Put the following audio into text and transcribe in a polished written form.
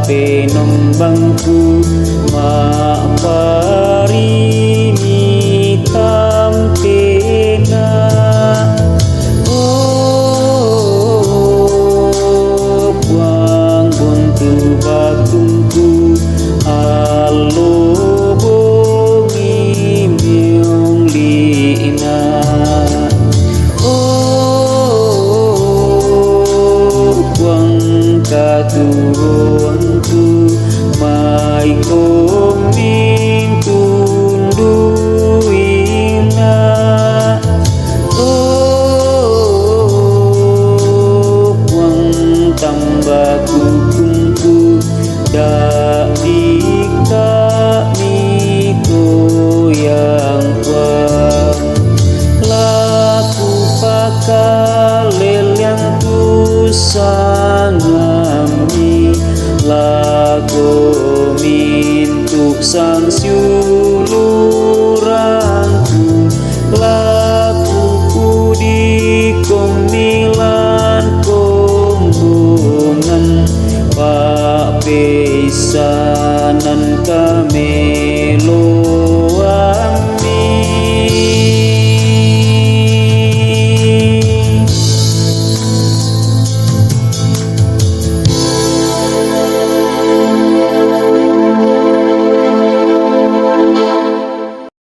penombangku maparini tampena. Oh buang buntu batungku alo bongi miong lina. Katuanku mai koming tunduina. Oh buang tambah kukungku dari kami goyang buang laku pakalel yang tusangami lagu mintuk sang siulurangku laku kudi komilan kombongan pak pesanan kami